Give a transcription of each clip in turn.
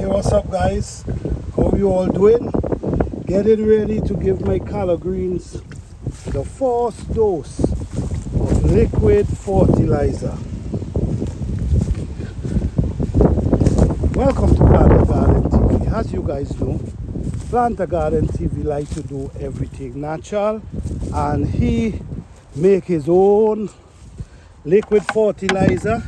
Hey, what's up, guys? How you all doing? Getting ready to give my collard greens the first dose of liquid fertilizer. Welcome to Plant a Garden TV. As you guys know, Plant a Garden TV like to do everything natural, and he make his own liquid fertilizer.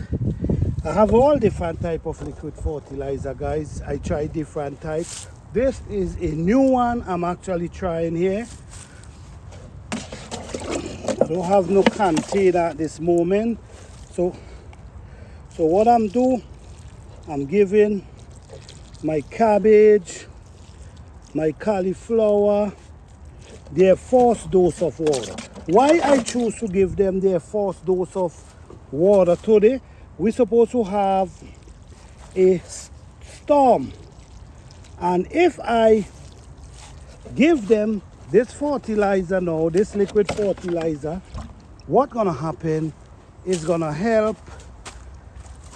I have all different type of liquid fertilizer, guys. I try different types. This is a new one I'm actually trying here. I don't have no container at this moment. So what I'm doing, I'm giving my cabbage, my cauliflower, their first dose of water. Why I choose to give them their first dose of water today? We're supposed to have a storm, and if I give them this fertilizer now, this liquid fertilizer, what's gonna happen is gonna help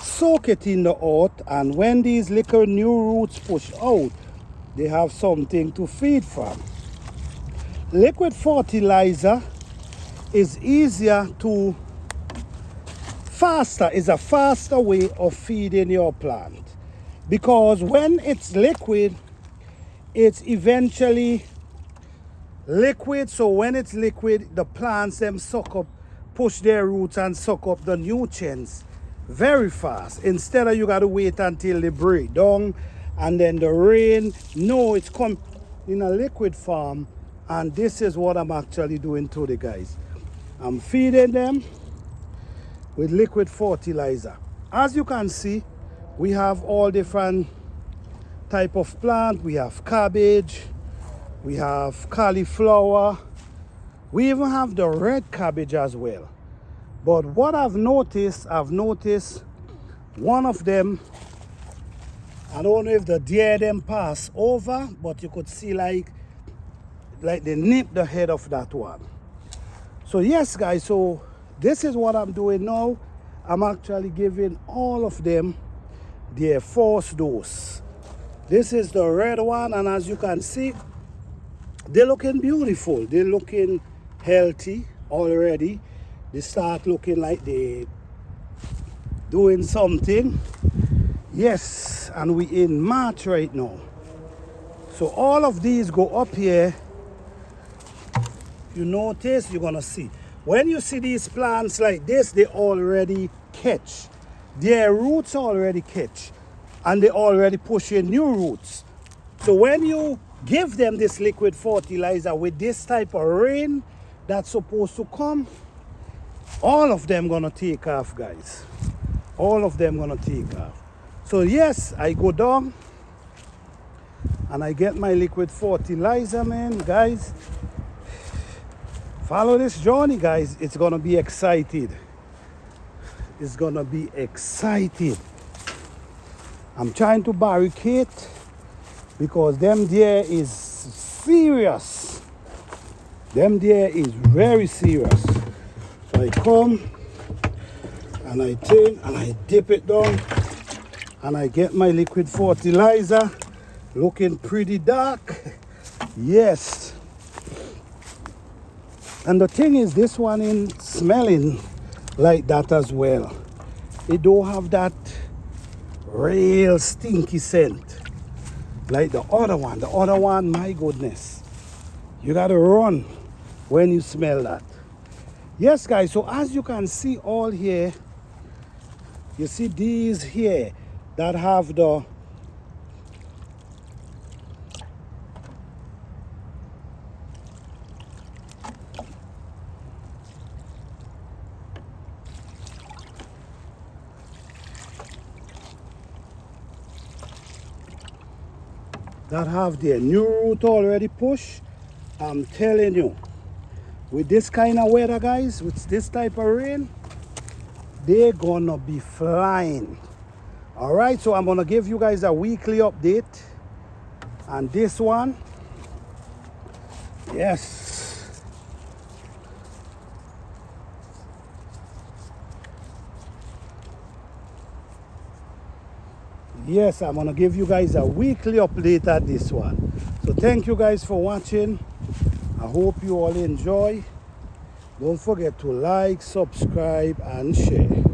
soak it in the earth, and when these little new roots push out, they have something to feed from. Liquid fertilizer is easier to is a faster way of feeding your plant, because when it's liquid, it's eventually liquid. So when it's liquid, the plants them suck up, push their roots and suck up the nutrients very fast, instead of you got to wait until they break down and then the rain. No, it's come in a liquid form, and this is what I'm actually doing today, guys. I'm feeding them with liquid fertilizer. As you can see, we have all different type of plant. We have cabbage, we have cauliflower, we even have the red cabbage as well. But what I've noticed one of them, I don't know if the deer them pass over, but you could see like they nip the head of that one. So yes, guys, so this is what I'm doing now. I'm actually giving all of them their first dose. This is the red one, and as you can see, they're looking beautiful. They're looking healthy already. They start looking like they're doing something. Yes, and we in March right now. So all of these go up here. You notice, you're gonna see. When you see these plants like this, they already catch. Their roots already catch, and they already pushing new roots. So when you give them this liquid fertilizer with this type of rain that's supposed to come, all of them gonna take off, guys. All of them gonna take off. So yes, I go down and I get my liquid fertilizer, man, guys. Follow this journey, guys. It's gonna be excited. It's gonna be excited. I'm trying to barricade because them there is serious. Them there is very serious. So I come and I take and I dip it down and I get my liquid fertilizer, looking pretty dark. Yes. And the thing is, this one ain't smelling like that as well. It don't have that real stinky scent like the other one. The other one, my goodness, you gotta run when you smell that. Yes, guys, so as you can see all here, you see these here that have the their new root already pushed. I'm telling you, with this kind of weather, guys, with this type of rain, they're gonna be flying. All right, so I'm gonna give you guys a weekly update on this one. Yes. Yes, I'm gonna give you guys a weekly update at this one. So thank you guys for watching. I hope you all enjoy. Don't forget to like, subscribe, and share.